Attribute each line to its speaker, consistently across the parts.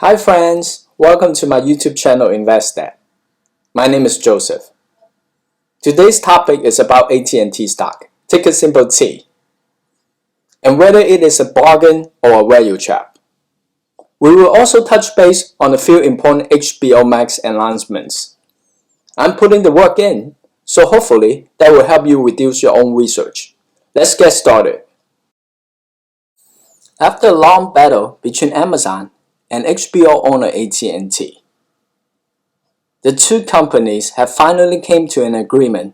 Speaker 1: Hi friends, welcome to my YouTube channel InvestTech. My name is Joseph. Today's topic is about AT&T stock, ticker symbol T, and whether it is a bargain or a value trap. We will also touch base on a few important HBOMax announcements. I'm putting the work in, so hopefully that will help you reduce your own research. Let's get started. After a long battle between Amazon and HBO owner AT&T, the two companies have finally came to an agreement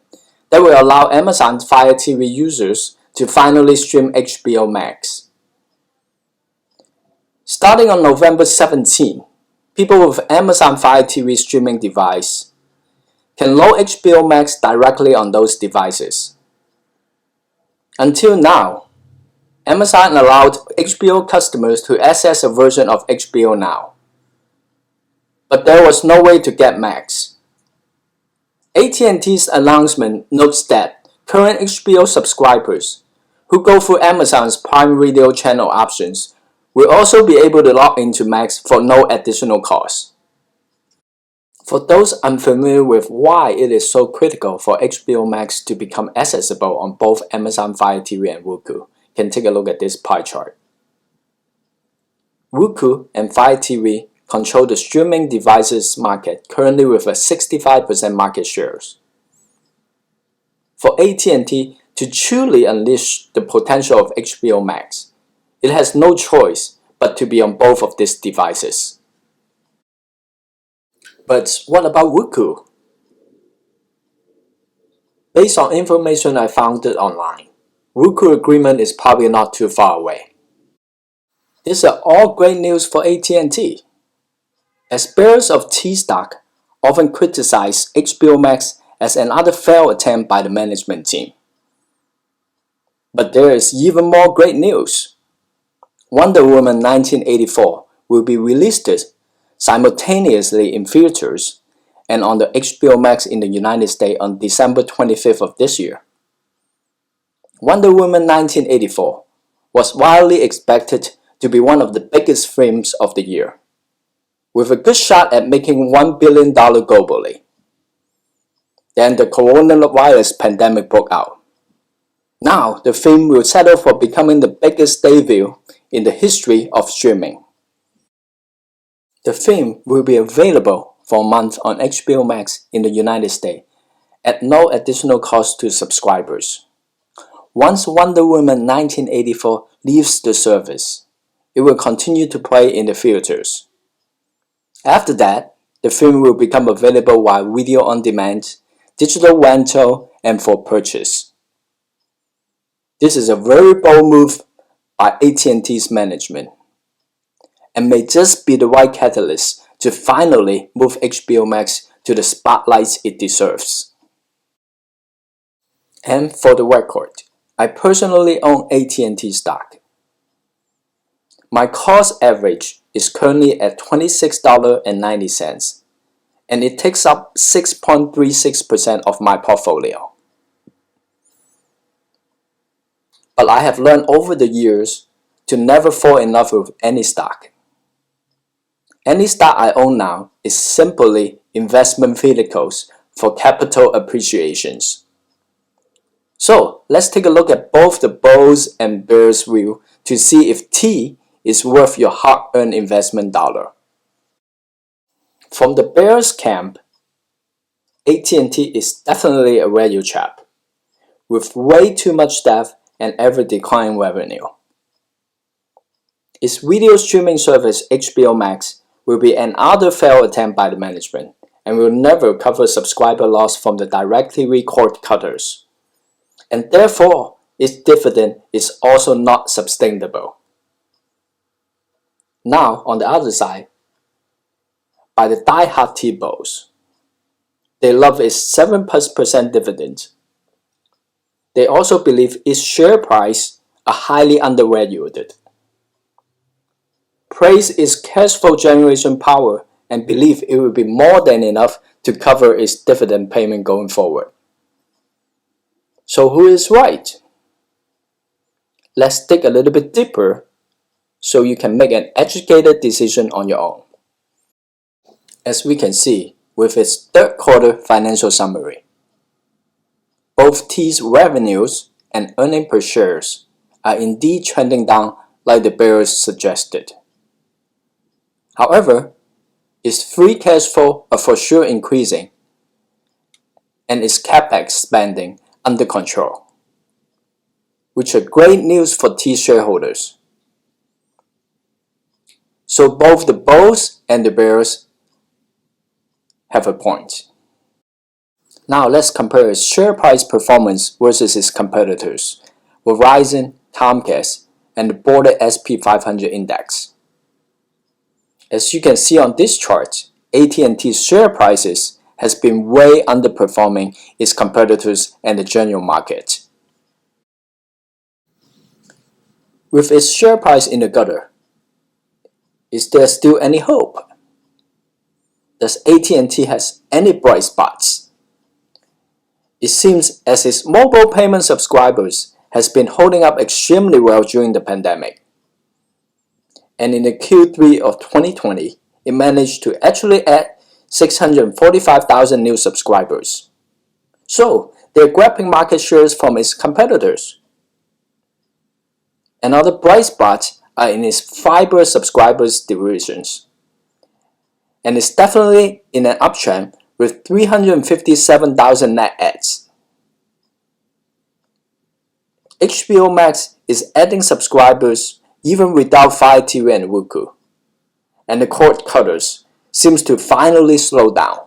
Speaker 1: that will allow Amazon Fire TV users to finally stream HBO Max. Starting on November 17, people with Amazon Fire TV streaming device can load HBO Max directly on those devices. Until now, Amazon allowed HBO customers to access a version of HBO Now, but there was no way to get Max. AT&T's announcement notes that current HBO subscribers who go through Amazon's Prime Video channel options will also be able to log into Max for no additional cost. For those unfamiliar with why it is so critical for HBO Max to become accessible on both Amazon Fire TV and Roku, can take a look at this pie chart. Roku and Fire TV control the streaming devices market currently with a 65% market shares. For AT&T to truly unleash the potential of HBO Max, it has no choice but to be on both of these devices. But what about Roku? Based on information I found online, Roku agreement is probably not too far away. These are all great news for AT&T, as bears of T stock often criticize HBO Max as another failed attempt by the management team. But there is even more great news. Wonder Woman 1984 will be released simultaneously in theaters and on the HBO Max in the United States on December 25th of this year. Wonder Woman 1984 was widely expected to be one of the biggest films of the year, with a good shot at making $1 billion globally. Then the coronavirus pandemic broke out. Now the film will settle for becoming the biggest debut in the history of streaming. The film will be available for a month on HBO Max in the United States at no additional cost to subscribers. Once Wonder Woman 1984 leaves the service, it will continue to play in the theaters. After that, the film will become available via video on demand, digital rental, and for purchase. This is a very bold move by AT&T's management, and may just be the right catalyst to finally move HBO Max to the spotlight it deserves. And for the record, I personally own AT&T stock. My cost average is currently at $26.90, and it takes up 6.36% of my portfolio. But I have learned over the years to never fall in love with any stock. Any stock I own now is simply investment vehicles for capital appreciations. So let's take a look at both the bulls and bears view to see if T is worth your hard-earned investment dollar. From the bears camp, AT&T is definitely a value trap, with way too much debt and ever declining revenue. Its video streaming service HBO Max will be another failed attempt by the management and will never cover subscriber loss from the DirecTV cord cutters. And therefore, its dividend is also not sustainable. Now, on the other side, by the die-hard T-bulls, they love its 7% dividend. They also believe its share price are highly undervalued, praise its cash flow generation power, and believe it will be more than enough to cover its dividend payment going forward. So who is right? Let's dig a little bit deeper so you can make an educated decision on your own. as we can see with its third quarter financial summary. Both T's revenues and earnings per shares are indeed trending down like the bears suggested. However, its free cash flow are for sure increasing and its capex spending under control, which are great news for T shareholders. So both the bulls and the bears have a point. Now let's compare its share price performance versus its competitors, Verizon, Comcast, and the broader SP 500 index. As you can see on this chart, AT&T's share prices has been way underperforming its competitors and the general market. With its share price in the gutter, is there still any hope? Does AT&T has any bright spots? It seems as its mobile payment subscribers has been holding up extremely well during the pandemic. And in the Q3 of 2020, it managed to actually add 645,000 new subscribers. So, they're grabbing market shares from its competitors. Another bright spot are in its fiber subscribers divisions. And it's definitely in an uptrend with 357,000 net adds. HBOMax is adding subscribers even without Fire TV and Roku. And the cord cutters seems to finally slow down.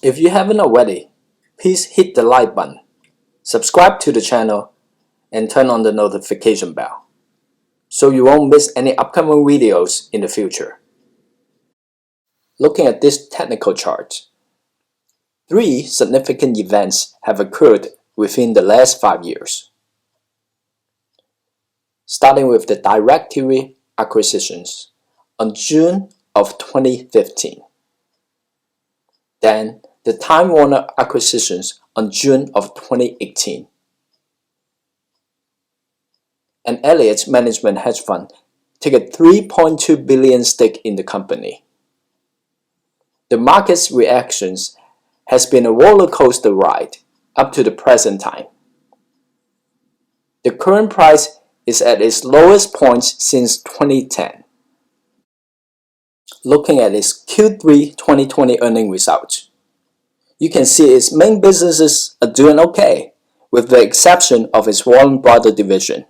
Speaker 1: If you haven't already, please hit the like button, subscribe to the channel, and turn on the notification bell so you won't miss any upcoming videos in the future. Looking at this technical chart, 3 significant events have occurred within the last 5 years. Starting with the DirecTV acquisitions on June of 2015. Then the Time Warner acquisitions on June of 2018. And Elliott Management Hedge Fund take a $3.2 billion stake in the company. The market's reactions has been a roller coaster ride up to the present time. The current price is at its lowest point since 2010. Looking at its Q3 2020 earnings results, you can see its main businesses are doing okay, with the exception of its Warner Brothers division,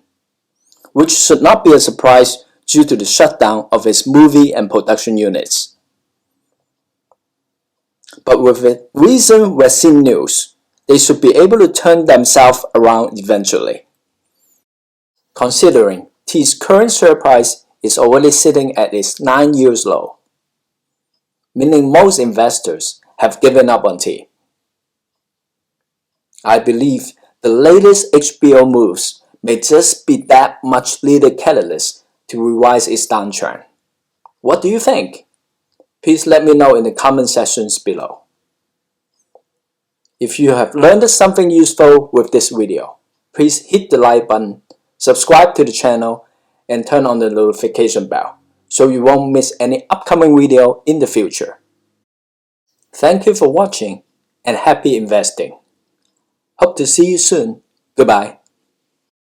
Speaker 1: which should not be a surprise due to the shutdown of its movie and production units. But with the recent vaccine news, they should be able to turn themselves around eventually. Considering T's current share price is already sitting at its 9-year low, meaning most investors have given up on T. I believe the latest HBO moves may just be that much needed catalyst to revise its downtrend. What do you think? Please let me know in the comment sections below. If you have learned something useful with this video, please hit the like button, subscribe to the channel, and turn on the notification bell so you won't miss any upcoming video in the future. Thank you for watching and happy investing. Hope to see you soon. Goodbye.